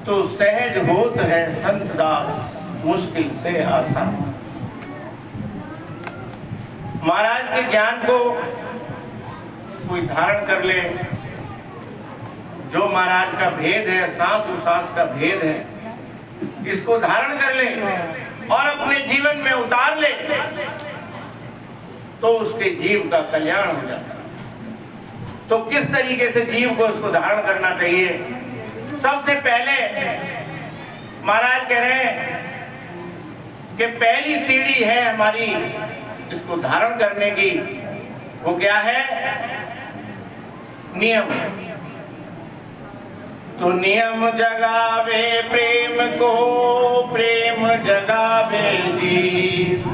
तो सहज होत है संत दास, मुश्किल से आसान। महाराज के ज्ञान को कोई धारण कर ले, जो महाराज का भेद है, सांस उसास का भेद है, इसको धारण कर ले और अपने जीवन में उतार ले, तो उसके जीव का कल्याण हो जाता है। तो किस तरीके से जीव को उसको धारण करना चाहिए? सबसे पहले महाराज कह रहे हैं कि पहली सीढ़ी है हमारी इसको धारण करने की, वो क्या है? नियम। तो नियम जगावे प्रेम को, प्रेम जगावे जीव,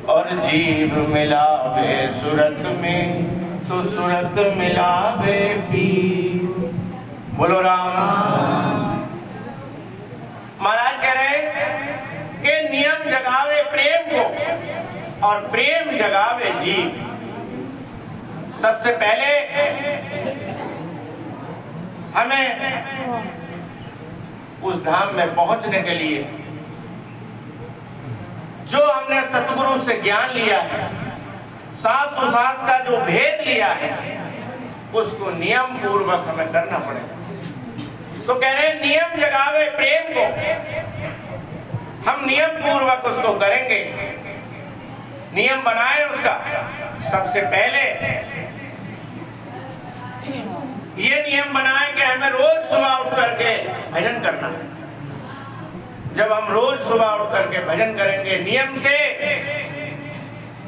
और जीव मिलावे सूरत में, तो सूरत मिलावे पीर। बोलो राम। महाराज कह रहे कि नियम जगावे प्रेम को और प्रेम जगावे जीव। सबसे पहले हमें उस धाम में पहुंचने के लिए जो हमने सतगुरु से ज्ञान लिया है, सांस उसास का जो भेद लिया है, उसको नियम पूर्वक हमें करना पड़ेगा। तो कह रहे हैं नियम जगावे प्रेम को, हम नियम पूर्वक उसको करेंगे। नियम बनाए उसका। सबसे पहले ये नियम बनाए कि हमें रोज सुबह उठ करके भजन करना है। जब हम रोज सुबह उठ करके भजन करेंगे नियम से,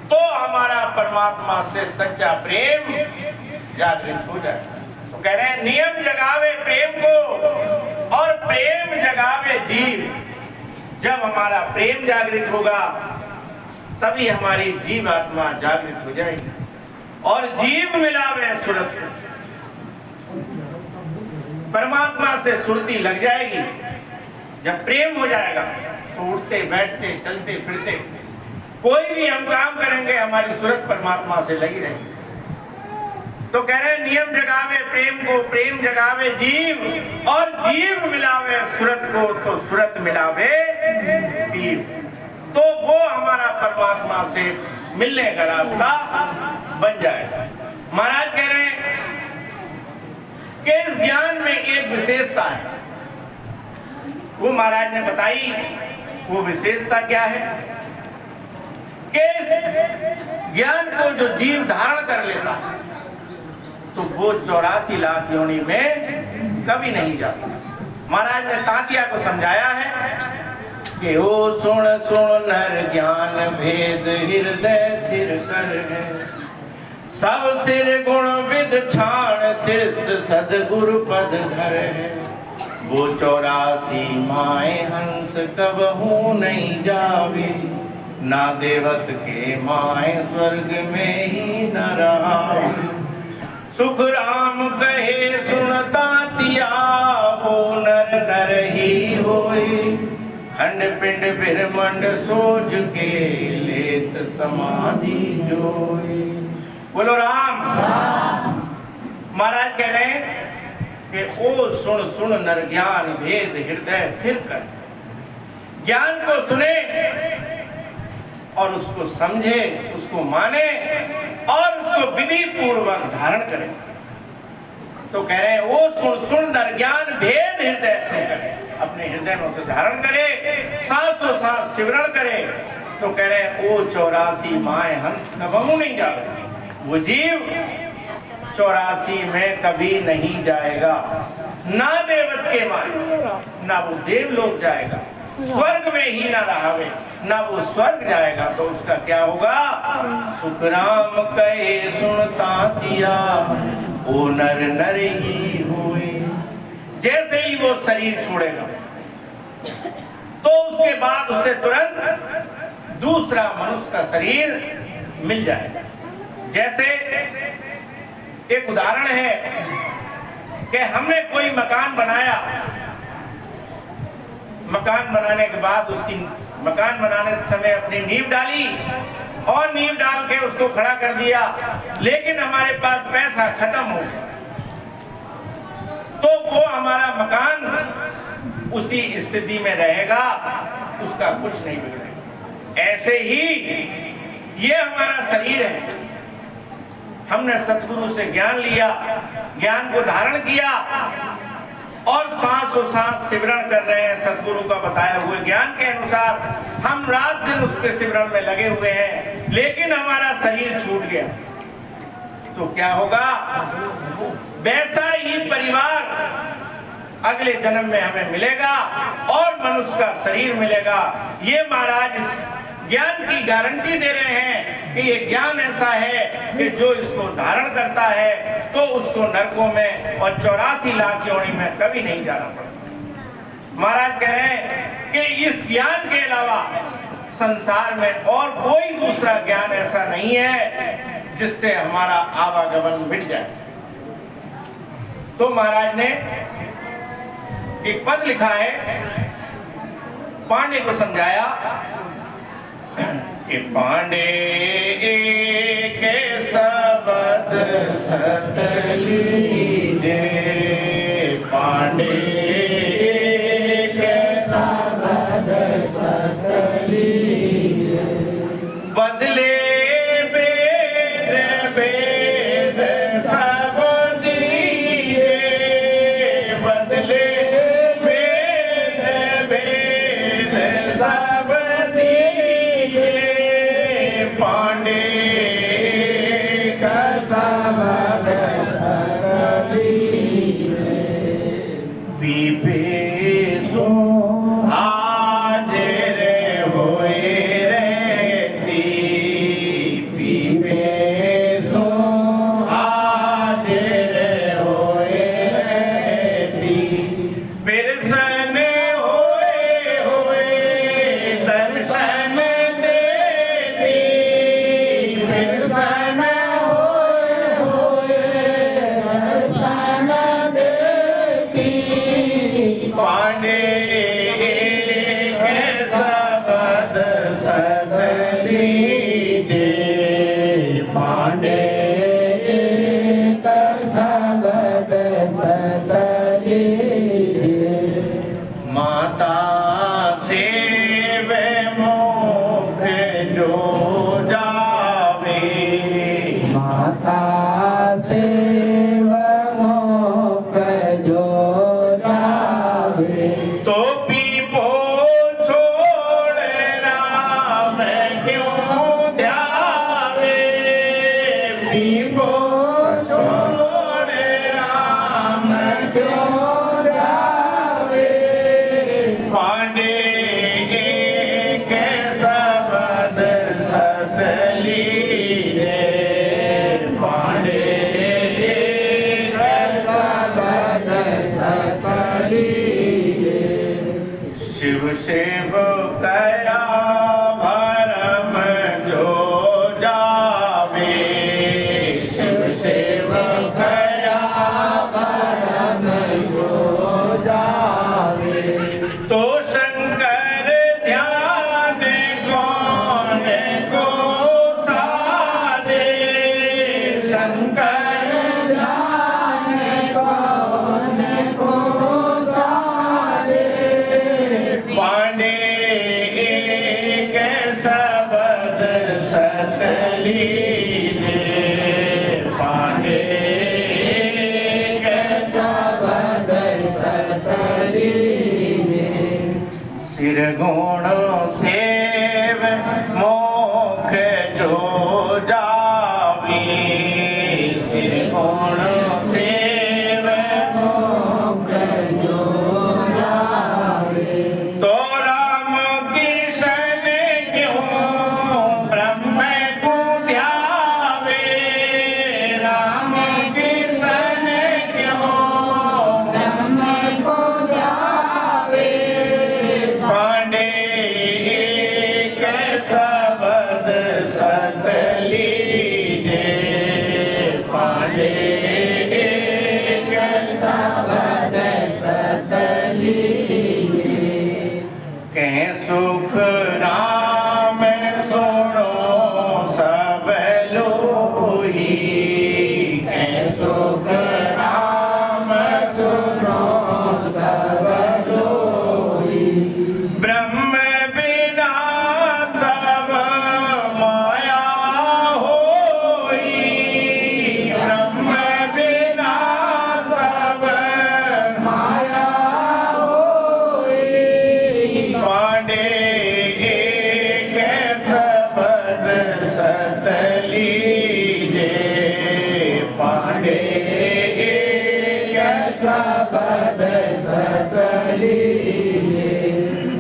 तो हमारा परमात्मा से सच्चा प्रेम जागृत हो जाएगा। तो कह रहे हैं नियम जगावे प्रेम को और प्रेम जगावे जीव। जब हमारा प्रेम जागृत होगा तभी हमारी जीव आत्मा जागृत हो जाएगी और जीव मिलावे सुरत। परमात्मा से सुरती लग जाएगी। जब प्रेम हो जाएगा तो उठते बैठते चलते फिरते कोई भी हम काम करेंगे हमारी सुरत परमात्मा से लगी रहेगी। तो कह रहे हैं नियम जगावे प्रेम को, प्रेम जगावे जीव, और जीव मिलावे सूरत को, तो सूरत मिलावे पीर। तो वो हमारा परमात्मा से मिलने का रास्ता बन जाएगा। महाराज कह रहे हैं कि इस ज्ञान में एक विशेषता है, वो महाराज ने बताई। वो विशेषता क्या है कि ज्ञान को जो जीव धारण कर लेता है तो वो 84 लाख योनि में कभी नहीं जाता। महाराज ने तांतिया को समझाया है कि ओ सुन सुन नर ज्ञान भेद हृदय सिर कर है, सब सिर गुण विद छाण शीर्ष सदगुरु पद धर है। वो 84 माए हंस कबहू नहीं जावे, ना देवत के माए स्वर्ग में ही न रहा। सुख राम कहे सुनता तिया, वो नर नर ही होए, खंड पिंड ब्रह्मंड सोच के लेत समाधि जोए। बोलो राम। महाराज कह रहे हैं कि ओ सुन सुन नर ज्ञान भेद हृदय स्थिर कर। ज्ञान को सुने और उसको समझे, उसको माने और उसको विधि पूर्वक धारण करे। तो कह रहे हैं वो सुन सुन नर ज्ञान भेद हृदय स्थिर करे, अपने हृदय में उसे धारण करे, सांसों सांस सिमरण करे। तो कह रहे हैं ओ 84 माए हंस कबहू नहीं जावे। वो जीव 84 में कभी नहीं जाएगा, ना देवत के माए, ना वो देवलोक जाएगा, स्वर्ग में ही ना रहावे, ना वो स्वर्ग जाएगा। तो उसका क्या होगा? सुख राम कहे सुनता तिया, ओ नर नर ही हुए। जैसे ही वो शरीर छोड़ेगा तो उसके बाद उसे तुरंत दूसरा मनुष्य का शरीर मिल जाएगा। जैसे एक उदाहरण है कि हमने कोई मकान बनाया, मकान बनाने के बाद उसकी मकान बनाने समय अपनी नींव डाली और नींव डाल के उसको खड़ा कर दिया, लेकिन हमारे पास पैसा खत्म हो गया, तो वो हमारा मकान उसी स्थिति में रहेगा, उसका कुछ नहीं बिगड़ेगा। ऐसे ही ये हमारा शरीर है, हमने सतगुरु से ज्ञान लिया, ज्ञान को धारण किया और सांस सिमरण कर रहे हैं। सतगुरु का बताया हुए ज्ञान के अनुसार हम रात दिन उसके सिमरण में लगे हुए हैं, लेकिन हमारा शरीर छूट गया तो क्या होगा? वैसा ही परिवार अगले जन्म में हमें मिलेगा और मनुष्य का शरीर मिलेगा। ये महाराज इस ज्ञान की गारंटी दे रहे हैं कि ये ज्ञान ऐसा है कि जो इसको धारण करता है तो उसको नरकों में और 84 लाख योनि में कभी नहीं जाना पड़ता। महाराज कह रहे हैं कि इस ज्ञान के अलावा संसार में और कोई दूसरा ज्ञान ऐसा नहीं है जिससे हमारा आवागमन मिट जाए। तो महाराज ने एक पद लिखा है, पांडे को समझाया कि पांडे के शब्द सतली दे, पांडे के शब्द सतली बदले वेद वेद सब दिए, बदले वेद वेद सब दिए, पांडे का शब्द सतली पीपे सो हाजिर होए रहती, पीपे सो हाजिर होए रहती, बिरसन होए दर्शन देती, बिरसन होए दर्शन देती, पांडे के शब्द सतली दे, पांडे के शब्द सतली दे, माता से वे मुख जो जावे, माता से वे मुख जो जावे, तो पीपो छोड़ राम क्यों ध्यावे, पीपो छोड़ राम क्यों ध्यावे, पांडे के शब्द सतली दे, पांडे के शब्द सतली दे, शिव शिव कया भरम जो जावे, शिव शिव कया भरम जो जावे, तो शंकर ध्यान कौन को साधे, शंकर ध्यान कौन को साधे, पांडे के शब्द सतली दे, पांडे के शब्द सतली दे, सिर गुण सेव मोख जो जावी, सिर गुण सेव मोख जो जावी, तो राम किशन क्यों ब्रह्म को ध्यावे, राम किशन क्यों ब्रह्म को ध्यावे, पांडे के शब्द सतली दे, पांडे के शब्द सतली दे, कह सुख राम सुनो सब लोही, कह सुख राम सुनो सब लोही,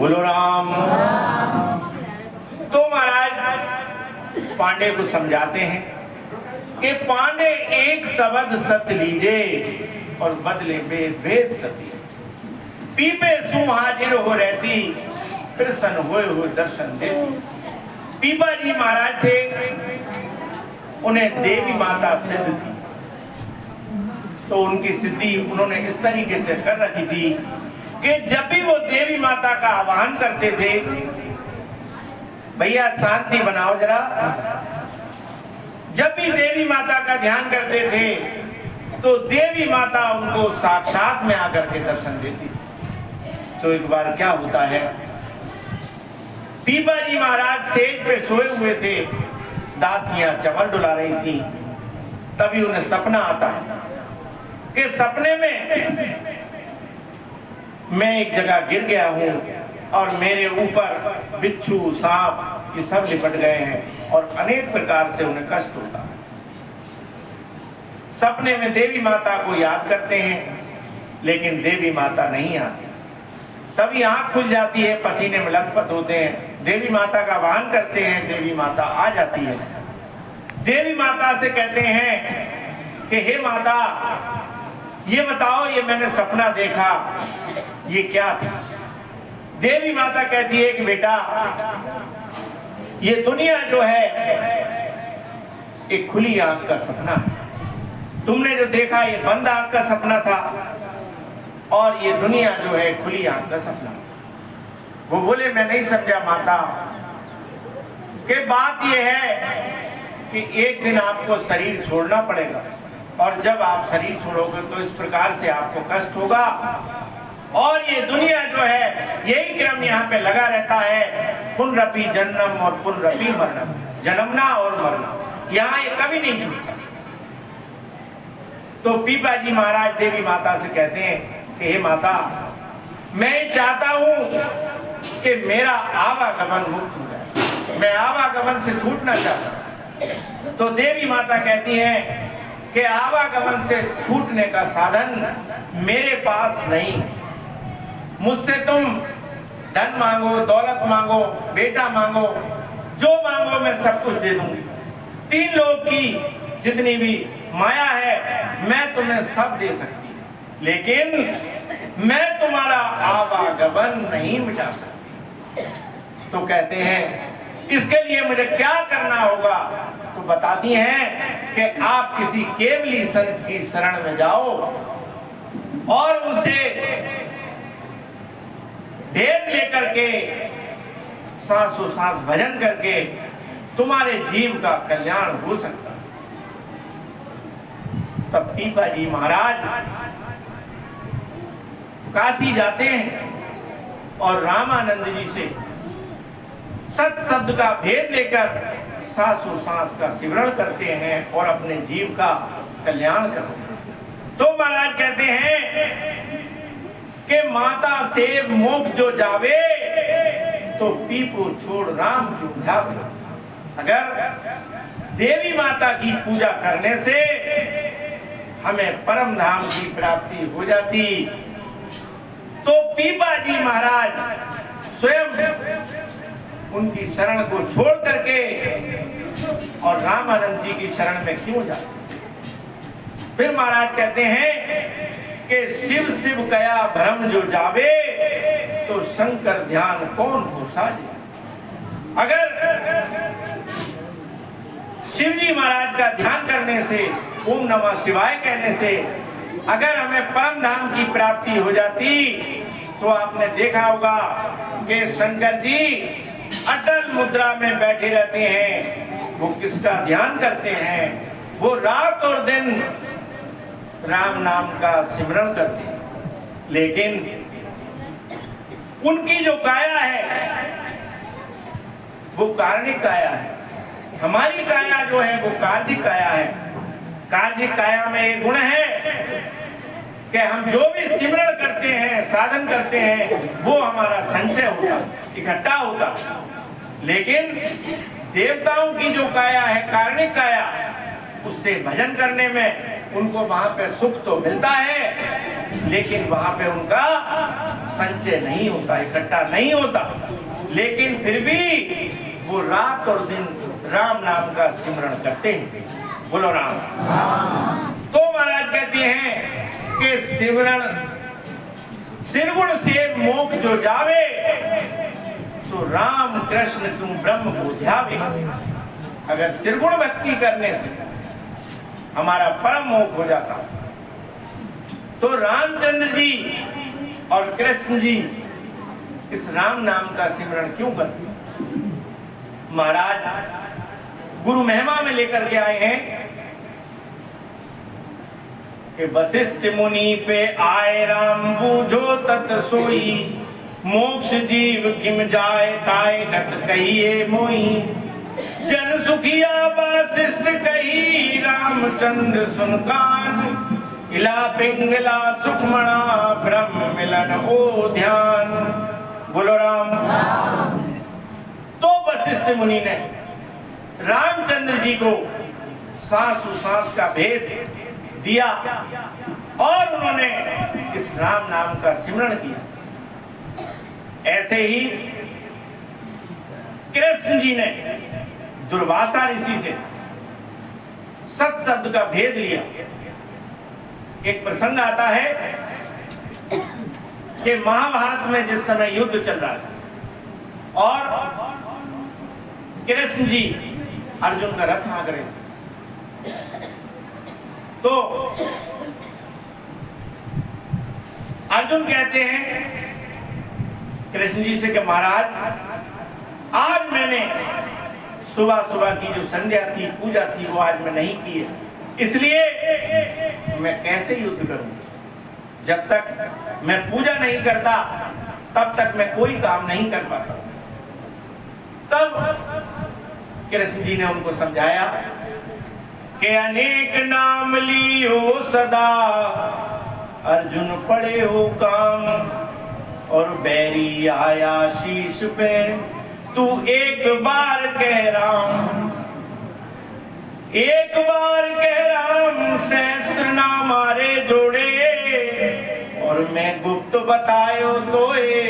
बोलो राम। तो महाराज पांडे को समझाते हैं कि पांडे एक शब्द सत लीजे और बदले बेद सती, पीपे सु हाजिर हो रहती फिर सन होए हो दर्शन देती। पीपा जी महाराज थे, उन्हें देवी माता सिद्ध थी, तो उनकी सिद्धि उन्होंने इस तरीके से कर रखी थी कि जब भी वो देवी माता का आह्वान करते थे, भैया शांति बनाओ जरा, जब भी देवी माता का ध्यान करते थे तो देवी माता उनको साक्षात में आकर के दर्शन देती। तो एक बार क्या होता है, पीपा जी महाराज सेज पे सोए हुए थे, दासियां चमर डुला रही थी, तभी उन्हें सपना आता है कि सपने में मैं एक जगह गिर गया हूं और मेरे ऊपर बिच्छू सांप ये सब लिपट गए हैं और अनेक प्रकार से उन्हें कष्ट होता है। सपने में देवी माता को याद करते हैं, लेकिन देवी माता नहीं आती। तभी आंख खुल जाती है, पसीने में लथपथ होते हैं, देवी माता का आह्वान करते हैं, देवी माता आ जाती है। देवी माता से कहते हैं कि हे माता, ये बताओ, ये मैंने सपना देखा, ये क्या था? देवी माता कहती है कि बेटा, ये दुनिया जो है एक खुली आंख का सपना है। तुमने जो देखा ये बंद आंख का सपना था, और ये दुनिया जो है खुली आंख का सपना। वो बोले मैं नहीं समझा माता, कि बात ये है कि एक दिन आपको शरीर छोड़ना पड़ेगा, और जब आप शरीर छोड़ोगे तो इस प्रकार से आपको कष्ट होगा, और ये दुनिया जो है यही क्रम यहाँ पे लगा रहता है, पुनरपि जन्म और पुनरपि मरणम, जन्मना और मरना, यहाँ ये कभी नहीं छूटता। तो पीपा जी महाराज देवी माता से कहते हैं कि हे माता, मैं चाहता हूं कि मेरा आवागमन मुक्त हो जाए, मैं आवागमन से छूटना चाहता हूं। तो देवी माता कहती हैं कि आवागमन से छूटने का साधन मेरे पास नहीं, मुझसे तुम धन मांगो, दौलत मांगो, बेटा मांगो, जो मांगो मैं सब कुछ दे दूंगी। 3 लोग की जितनी भी माया है मैं तुम्हें सब दे सकती हूँ, लेकिन मैं तुम्हारा आवागमन नहीं मिटा सकती। तो कहते हैं इसके लिए मुझे क्या करना होगा? तो बताती हैं कि आप किसी केवली संत की शरण में जाओ और उनसे भेद लेकर के सांसों सांस भजन करके तुम्हारे जीव का कल्याण हो सकता। तब पीपा जी महाराज काशी जाते हैं और रामानंद जी से सत शब्द का भेद लेकर सांसों सांस का सिमरण करते हैं और अपने जीव का कल्याण करते हैं। तो महाराज कहते हैं कि माता से मोक्ष जो जावे तो पीपो छोड़ राम क्यों ध्यावे। अगर देवी माता की पूजा करने से हमें परम धाम की प्राप्ति हो जाती तो पीपा जी महाराज स्वयं उनकी शरण को छोड़ करके और रामानंद जी की शरण में क्यों जाते। फिर महाराज कहते हैं कि शिव शिव कया भ्रम जो जावे तो शंकर ध्यान कौन हो साजे। अगर शिव जी महाराज का ध्यान करने से, ओम नमः शिवाय कहने से अगर हमें परम धाम की प्राप्ति हो जाती तो आपने देखा होगा कि शंकर जी अटल मुद्रा में बैठे रहते हैं। वो किसका ध्यान करते हैं? वो रात और दिन राम नाम का सिमरण करते हैं। लेकिन उनकी जो काया है वो कारणिक काया है, हमारी काया जो है वो कार्जिक काया है। कार्जिक काया में एक गुण है कि हम जो भी सिमरण करते हैं, साधन करते हैं, वो हमारा संचय होता, इकट्ठा होता। लेकिन देवताओं की जो काया है, कारणिक काया, उससे भजन करने में उनको वहां पे सुख तो मिलता है, लेकिन वहां पे उनका संचय नहीं होता, इकट्ठा नहीं होता, लेकिन फिर भी वो रात और दिन राम नाम का सिमरण करते हैं। बोलो राम। तो महाराज कहते हैं कि सिमरण सिरगुण से मोक्ष जो जावे, तो राम कृष्ण तुम ब्रह्म बुझावे। अगर सिरगुण भक्ति करने से हमारा परम मोक्ष हो जाता, तो रामचंद्र जी और कृष्ण जी इस राम नाम का सिमरण क्यों करते? महाराज गुरु महिमा में लेकर के आए हैं कि वशिष्ठ मुनि पे आए राम बूझो तत सोई, मोक्ष जीव किम जाए ताए गत कहिए मोई। जन सुखिया वशिष्ठ कही रामचंद्र सुन कान, इला पिंगला सुखमणा ब्रह्म मिलन ओ ध्यान। बोलो राम। तो वशिष्ठ मुनि ने रामचंद्र जी को सांसों सांस का भेद दिया और उन्होंने इस राम नाम का सिमरण किया। ऐसे ही कृष्ण जी ने दुर्वासा ऋषि से सत शब्द का भेद लिया। एक प्रसंग आता है कि महाभारत में जिस समय युद्ध चल रहा था और कृष्ण जी अर्जुन का रथ हाँक रहे थे, तो अर्जुन कहते हैं कृष्ण जी से कि महाराज, आज मैंने सुबह सुबह की जो संध्या थी, पूजा थी, वो आज मैं नहीं की है, इसलिए मैं कैसे युद्ध करूं? जब तक मैं पूजा नहीं करता तब तक मैं कोई काम नहीं कर पाता। तब कृष्ण जी ने उनको समझाया कि अनेक नाम लियो सदा, अर्जुन पड़े हो काम, और बैरी आया शीश पे, तू एक बार कह राम, एक बार कह राम, सहस्र नाम मारे जोड़े, और मैं गुप्त बतायो तो ये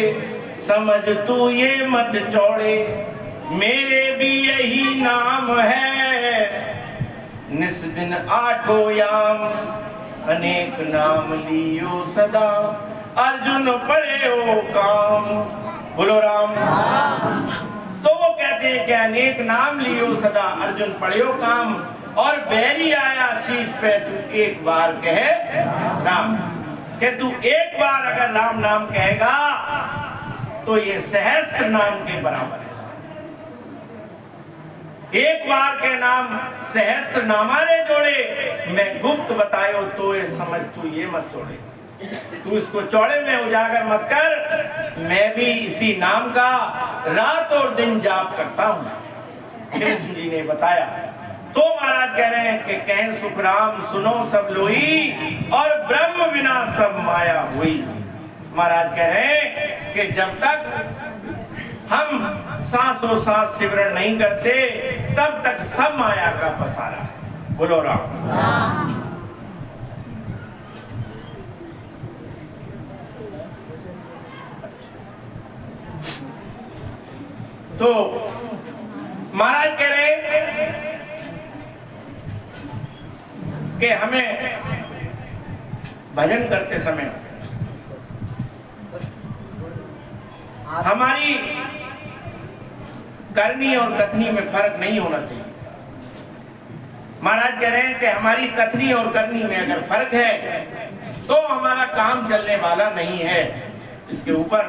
समझ तू ये मत चौड़े। मेरे भी यही नाम है, निस दिन आठों याम, अनेक नाम लियो सदा, अर्जुन पड़े हो काम। बोलो राम। तो वो कहते हैं कि अनेक नाम लियो सदा, अर्जुन पड़े हो काम, और बैरी आया शीश पे, तू एक बार कहे राम। कि तू एक बार अगर राम नाम कहेगा तो ये सहस्र नाम के बराबर है। एक बार के नाम सहस्र नामारे जोड़े, मैं गुप्त बतायो तो ये समझ तू ये मत जोड़े। तू इसको चौड़े में उजागर मत कर, मैं भी इसी नाम का रात और दिन जाप करता हूं। कृष्ण जी ने बताया। तो महाराज कह रहे हैं कि कहें सुख राम सुनो सब लोई, और ब्रह्म बिना सब माया हुई। महाराज कह रहे हैं कि जब तक हम सांसों सांस सिमरण नहीं करते तब तक सब माया का पसारा है। बोलो राम। तो महाराज कह रहे कि हमें भजन करते समय हमारी करनी और कथनी में फर्क नहीं होना चाहिए। महाराज कह रहे हैं कि हमारी कथनी और करनी में अगर फर्क है तो हमारा काम चलने वाला नहीं है। इसके ऊपर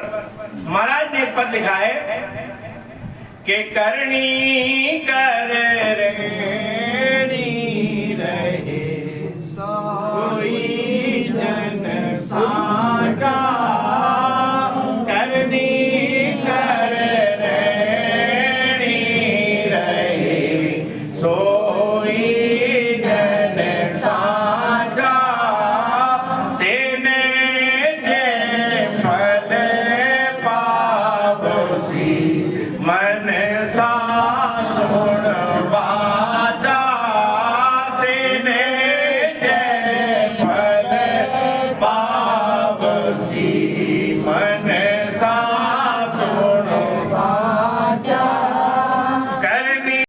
महाराज ने एक पद लिखा है कि करनी कर रेणी रहे सोई जन साका, करनी कर रेणी रहे सोई जन साका, सेने जे फल पावसी मन